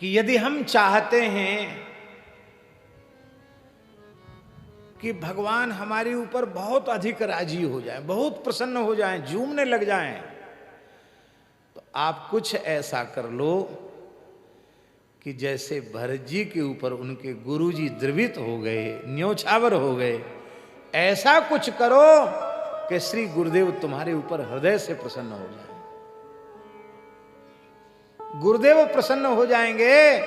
कि यदि हम चाहते हैं कि भगवान हमारे ऊपर बहुत अधिक राजी हो जाए, बहुत प्रसन्न हो जाएं, झूमने लग जाएं, तो आप कुछ ऐसा कर लो कि जैसे भरत जी के ऊपर उनके गुरुजी द्रवित हो गए, न्योछावर हो गए, ऐसा कुछ करो कि श्री गुरुदेव तुम्हारे ऊपर हृदय से प्रसन्न हो जाए। गुरुदेव प्रसन्न हो जाएंगे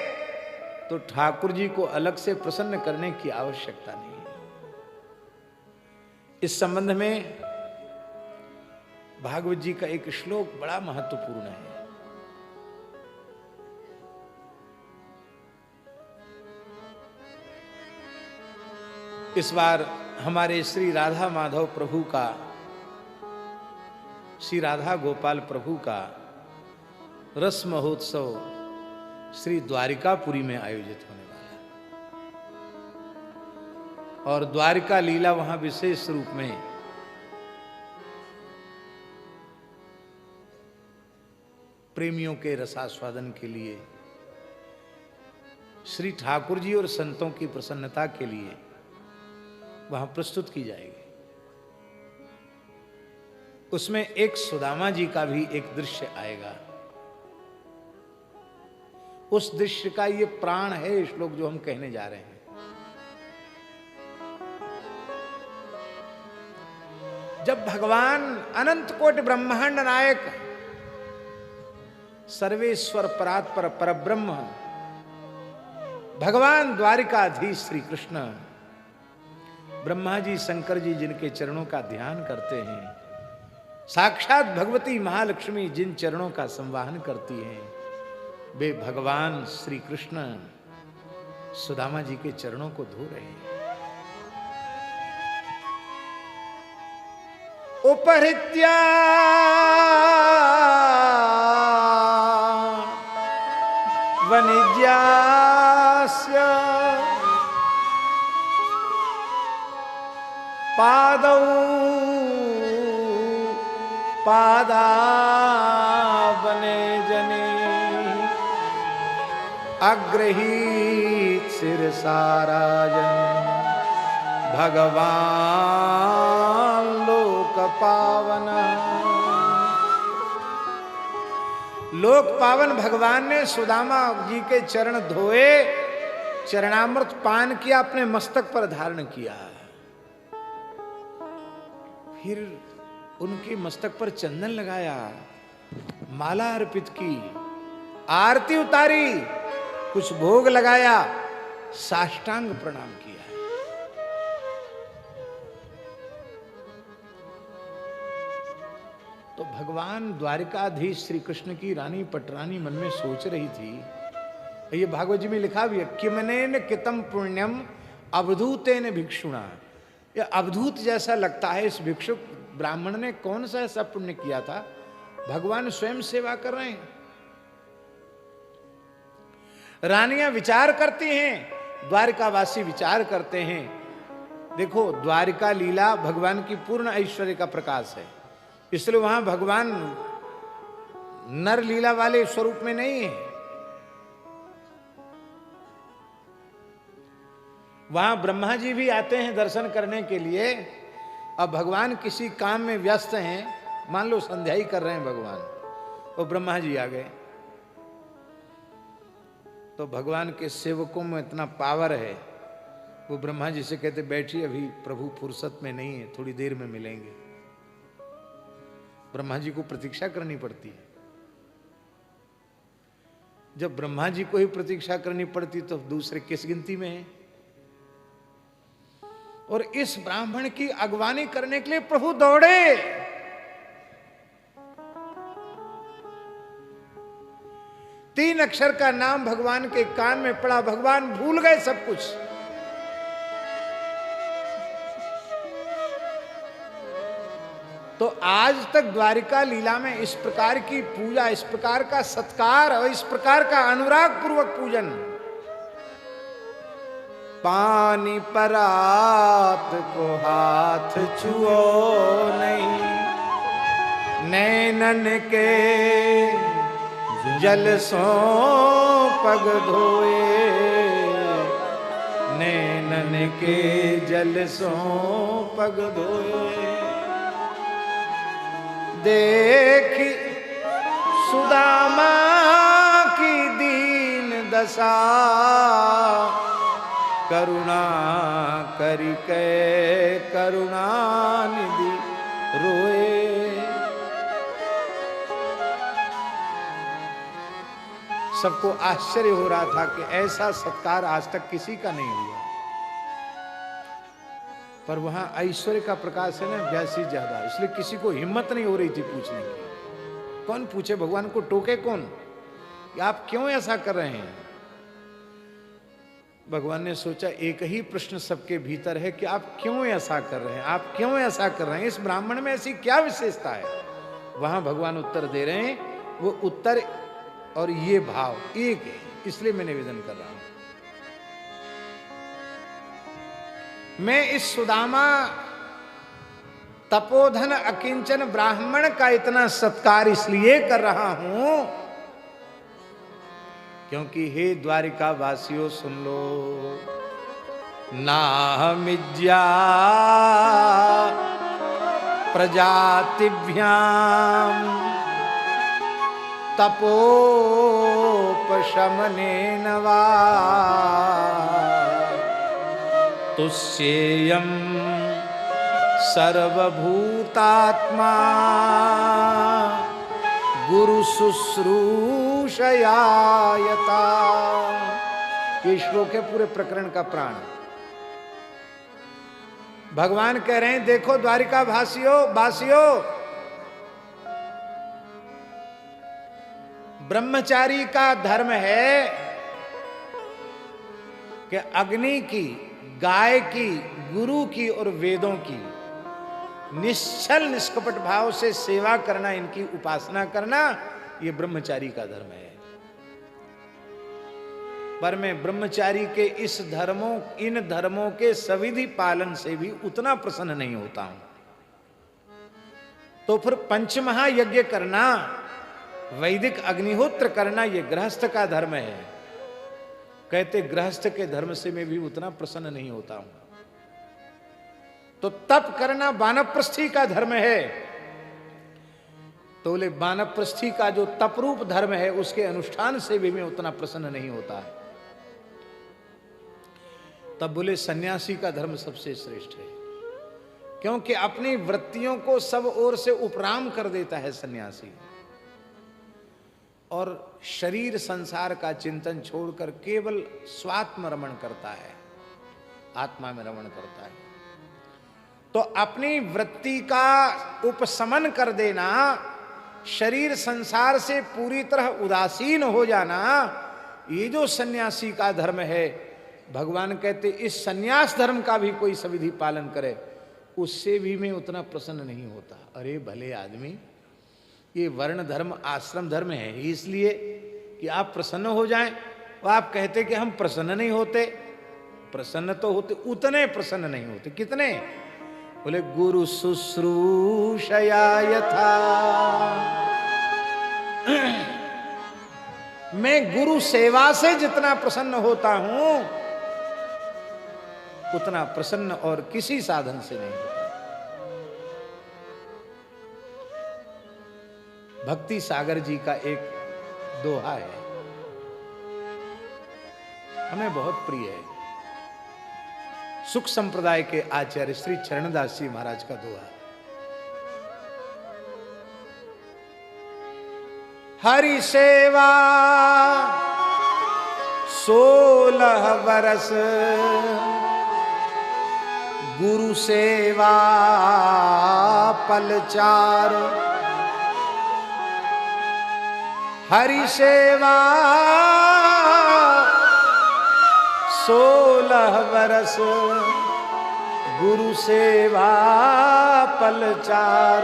तो ठाकुर जी को अलग से प्रसन्न करने की आवश्यकता नहीं है। इस संबंध में भागवत जी का एक श्लोक बड़ा महत्वपूर्ण है। इस बार हमारे श्री राधा माधव प्रभु का, श्री राधा गोपाल प्रभु का रस महोत्सव श्री द्वारिकापुरी में आयोजित होने वाला है और द्वारिका लीला वहां विशेष रूप में प्रेमियों के रसास्वादन के लिए, श्री ठाकुर जी और संतों की प्रसन्नता के लिए वहां प्रस्तुत की जाएगी। उसमें एक सुदामा जी का भी एक दृश्य आएगा। उस दृश्य का ये प्राण है श्लोक जो हम कहने जा रहे हैं। जब भगवान अनंत कोटि ब्रह्मांड नायक सर्वेश्वर परात्पर परब्रह्म भगवान द्वारिकाधीश श्री कृष्ण, ब्रह्मा जी शंकर जी जिनके चरणों का ध्यान करते हैं, साक्षात भगवती महालक्ष्मी जिन चरणों का संवाहन करती हैं, वे भगवान श्री कृष्ण सुदामा जी के चरणों को धो रहे हैं। उपहृत्या वनिज्यास्य पादौ पादावने जने अग्रहीत शिरसाराजन भगवान लोक पावन। लोक पावन भगवान ने सुदामा जी के चरण धोए, चरणामृत पान किया, अपने मस्तक पर धारण किया, फिर उनके मस्तक पर चंदन लगाया, माला अर्पित की, आरती उतारी, कुछ भोग लगाया, साष्टांग प्रणाम किया। तो भगवान द्वारिकाधीश श्री कृष्ण की रानी पटरानी मन में सोच रही थी, ये भागवत जी में लिखा भी है, किमनेन कितम पुण्यम अवधूतेन भिक्षुणा। ये अवधूत जैसा लगता है, इस भिक्षुक ब्राह्मण ने कौन सा ऐसा पुण्य किया था, भगवान स्वयं सेवा कर रहे हैं। रानियां विचार करती हैं, द्वारिकावासी विचार करते हैं। देखो, द्वारिका लीला भगवान की पूर्ण ऐश्वर्य का प्रकाश है, इसलिए वहां भगवान नर लीला वाले स्वरूप में नहीं है। वहां ब्रह्मा जी भी आते हैं दर्शन करने के लिए। अब भगवान किसी काम में व्यस्त हैं, मान लो संध्या ही कर रहे हैं भगवान, और ब्रह्मा जी आ गए, तो भगवान के सेवकों में इतना पावर है, वो ब्रह्मा जी से कहते बैठिए, अभी प्रभु फुर्सत में नहीं है, थोड़ी देर में मिलेंगे। ब्रह्मा जी को प्रतीक्षा करनी पड़ती है। जब ब्रह्मा जी को ही प्रतीक्षा करनी पड़ती तो दूसरे किस गिनती में है। और इस ब्राह्मण की अगवानी करने के लिए प्रभु दौड़े। तीन अक्षर का नाम भगवान के कान में पड़ा, भगवान भूल गए सब कुछ। तो आज तक द्वारिका लीला में इस प्रकार की पूजा, इस प्रकार का सत्कार और इस प्रकार का अनुराग पूर्वक पूजन, पानी परात को हाथ छुओ नहीं, नैनन के जल सो पग धोए, नैनन के जल सो पग धोए। देखी सुदामा की दीन दशा, करुणा करिके करुणा निधि रोए। सबको आश्चर्य हो रहा था कि ऐसा सत्कार आज तक किसी का नहीं हुआ। पर वहां ऐश्वर्य का प्रकाश है ना वैसी ज्यादा, इसलिए किसी को हिम्मत नहीं हो रही थी पूछने की। कौन पूछे, भगवान को टोके कौन कि आप क्यों ऐसा कर रहे हैं। भगवान ने सोचा एक ही प्रश्न सबके भीतर है कि आप क्यों ऐसा कर रहे हैं, आप क्यों ऐसा कर रहे हैं, इस ब्राह्मण में ऐसी क्या विशेषता है। वहां भगवान उत्तर दे रहे हैं, वो उत्तर और ये भाव एक है, इसलिए मैं निवेदन कर रहा हूं। मैं इस सुदामा तपोधन अकिंचन ब्राह्मण का इतना सत्कार इसलिए कर रहा हूं क्योंकि हे द्वारिका वासियों सुन लो, नाहमिज्या प्रजातिभ्याम तपोपशमनेन वा तुष्येयं सर्वभूतात्मा गुरु शुश्रूषया यथा। ये श्लोक है पूरे प्रकरण का प्राण। भगवान कह रहे हैं देखो द्वारिका वासियों, ब्रह्मचारी का धर्म है कि अग्नि की, गाय की, गुरु की और वेदों की निश्चल निष्कपट भाव से सेवा करना, इनकी उपासना करना, ये ब्रह्मचारी का धर्म है। पर मैं ब्रह्मचारी के इन धर्मों के सविधि पालन से भी उतना प्रसन्न नहीं होता हूं। तो फिर पंचमहायज्ञ करना, वैदिक अग्निहोत्र करना, यह गृहस्थ का धर्म है। कहते गृहस्थ के धर्म से मैं भी उतना प्रसन्न नहीं होता हूं। तो तप करना वानप्रस्थी का धर्म है। तो बोले वानप्रस्थी का जो तपरूप धर्म है उसके अनुष्ठान से भी मैं उतना प्रसन्न नहीं होता है। तब बोले सन्यासी का धर्म सबसे श्रेष्ठ है, क्योंकि अपनी वृत्तियों को सब ओर से उपराम कर देता है सन्यासी, और शरीर संसार का चिंतन छोड़कर केवल स्वात्म रमण करता है, आत्मा में रमण करता है। तो अपनी वृत्ति का उपशमन कर देना, शरीर संसार से पूरी तरह उदासीन हो जाना, ये जो सन्यासी का धर्म है, भगवान कहते इस सन्यास धर्म का भी कोई सविधि पालन करे, उससे भी मैं उतना प्रसन्न नहीं होता। अरे भले आदमी, ये वर्ण धर्म आश्रम धर्म है इसलिए कि आप प्रसन्न हो जाएं, और आप कहते कि हम प्रसन्न नहीं होते। प्रसन्न तो होते, उतने प्रसन्न नहीं होते। कितने? बोले गुरु शुश्रूषया यथा। मैं गुरु सेवा से जितना प्रसन्न होता हूं उतना प्रसन्न और किसी साधन से नहीं होता। भक्ति सागर जी का एक दोहा है, हमें बहुत प्रिय है। सुख संप्रदाय के आचार्य श्री चरणदास जी महाराज का दोहा। हरि सेवा 16 वर्ष, गुरु सेवा पल 4। हरि सेवा 16 वर्ष, गुरु सेवा पल 4।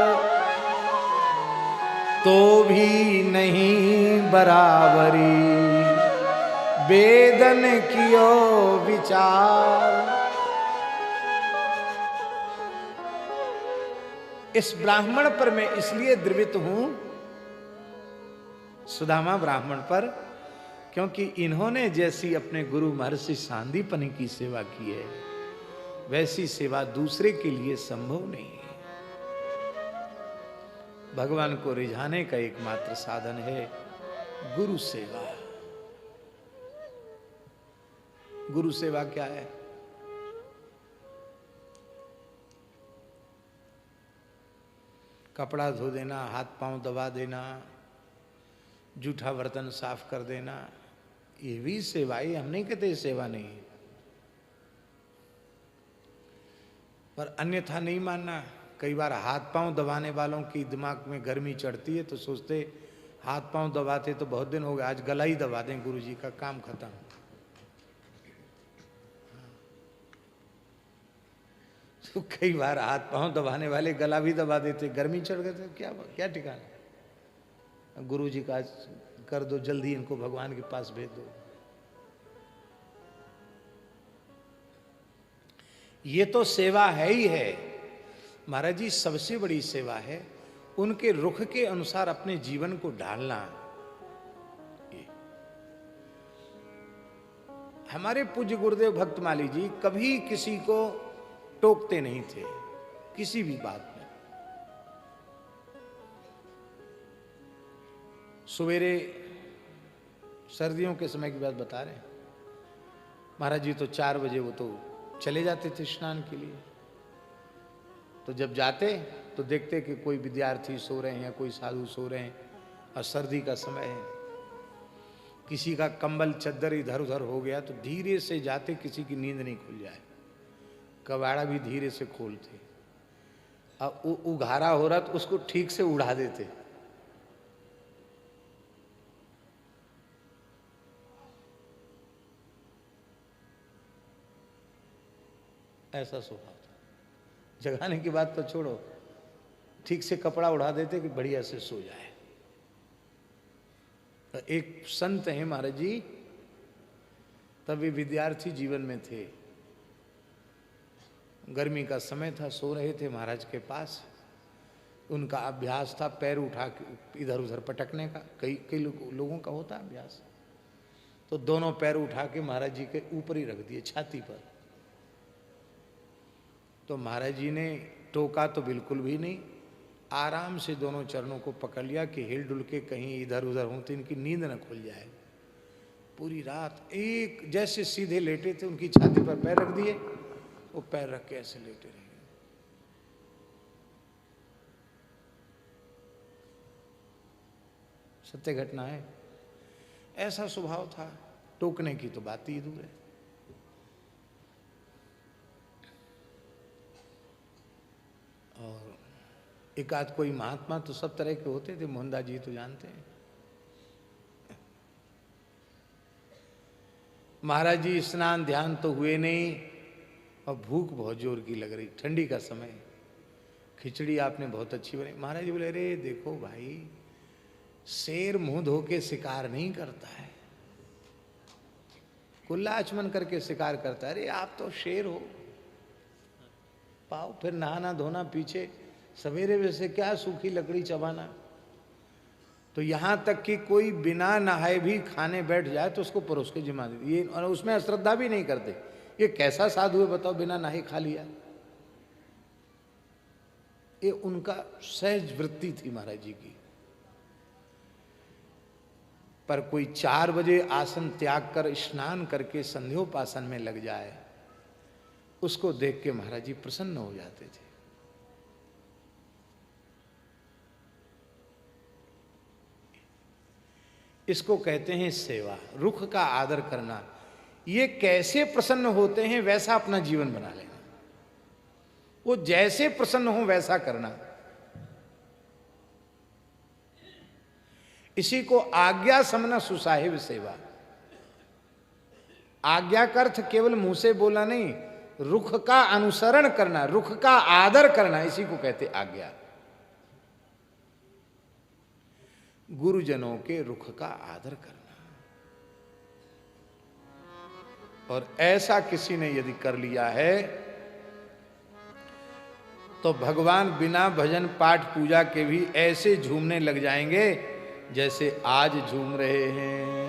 तो भी नहीं बराबरी, वेदन कियो विचार। इस ब्राह्मण पर मैं इसलिए द्रवित हूं, सुदामा ब्राह्मण पर, क्योंकि इन्होंने जैसी अपने गुरु महर्षि सांदीपनि की सेवा की है, वैसी सेवा दूसरे के लिए संभव नहीं है। भगवान को रिझाने का एकमात्र साधन है गुरु सेवा। गुरु सेवा क्या है? कपड़ा धो देना, हाथ पांव दबा देना, जूठा बर्तन साफ कर देना, ये भी सेवा है। हम नहीं कहते सेवा नहीं है, पर अन्यथा नहीं मानना। कई बार हाथ पांव दबाने वालों की दिमाग में गर्मी चढ़ती है तो सोचते हाथ पांव दबाते तो बहुत दिन हो गए, आज गला ही दबा दें, गुरु जी का काम खत्म। तो कई बार हाथ पांव दबाने वाले गला भी दबा देते, गर्मी चढ़ गए तो क्या क्या ठिकाना। गुरु जी का कर दो, जल्दी इनको भगवान के पास भेज दो। ये तो सेवा है ही है महाराज जी। सबसे बड़ी सेवा है उनके रुख के अनुसार अपने जीवन को ढालना। हमारे पूज्य गुरुदेव भक्तमाली जी कभी किसी को टोकते नहीं थे किसी भी बात में। सवेरे सर्दियों के समय की बात बता रहे हैं, महाराज जी तो 4 बजे वो तो चले जाते थे स्नान के लिए। तो जब जाते तो देखते कि कोई विद्यार्थी सो रहे हैं या कोई साधु सो रहे हैं, और सर्दी का समय है, किसी का कंबल चद्दर इधर उधर हो गया तो धीरे से जाते, किसी की नींद नहीं खुल जाए, कबाड़ा भी धीरे से खोलते, अब उघारा हो रहा तो उसको ठीक से उड़ा देते। ऐसा स्वभाव था। जगाने की बात तो छोड़ो, ठीक से कपड़ा उड़ा देते कि बढ़िया से सो जाए। तो एक संत हैं महाराज जी, तब वे विद्यार्थी जीवन में थे, गर्मी का समय था, सो रहे थे महाराज के पास। उनका अभ्यास था पैर उठा के इधर उधर पटकने का, कई लोगों का होता है अभ्यास। तो दोनों पैर उठा के महाराज जी के ऊपर ही रख दिए, छाती पर। तो महाराज जी ने टोका तो बिल्कुल भी नहीं, आराम से दोनों चरणों को पकड़ लिया कि हिल डुल के कहीं इधर उधर हों तो इनकी नींद न खुल जाए। पूरी रात एक जैसे सीधे लेटे थे, उनकी छाती पर पैर रख दिए, वो पैर रख के ऐसे लेटे रहे। सत्य घटना है। ऐसा स्वभाव था, टोकने की तो बात ही दूर है। और एक आध कोई महात्मा तो सब तरह के होते थे, मोहनदास जी तो जानते हैं। महाराज जी स्नान ध्यान तो हुए नहीं और भूख बहुत जोर की लग रही, ठंडी का समय। खिचड़ी आपने बहुत अच्छी बनाई। महाराज जी बोले, अरे देखो भाई, शेर मुंह धो के शिकार नहीं करता है, कुल्ला आचमन करके शिकार करता है। अरे आप तो शेर हो, पाओ फिर नहाना धोना पीछे, सवेरे वैसे क्या सूखी लकड़ी चबाना। तो यहां तक कि कोई बिना नहाए भी खाने बैठ जाए तो उसको परोस के जिमा दे, ये और उसमें अश्रद्धा भी नहीं करते। ये कैसा साधु है बताओ, बिना नहाए खा लिया। ये उनका सहज वृत्ति थी महाराज जी की। पर कोई 4 बजे आसन त्याग कर स्नान करके संध्योपासन में लग जाए, उसको देख के महाराज जी प्रसन्न हो जाते थे। इसको कहते हैं सेवा, रुख का आदर करना। ये कैसे प्रसन्न होते हैं वैसा अपना जीवन बना लेना, वो जैसे प्रसन्न हो वैसा करना। इसी को आज्ञा समना सुसाहिब सेवा। आज्ञा का अर्थ केवल मुंह से बोला नहीं, रुख का अनुसरण करना, रुख का आदर करना, इसी को कहते आज्ञा। गुरुजनों के रुख का आदर करना। और ऐसा किसी ने यदि कर लिया है तो भगवान बिना भजन पाठ पूजा के भी ऐसे झूमने लग जाएंगे जैसे आज झूम रहे हैं।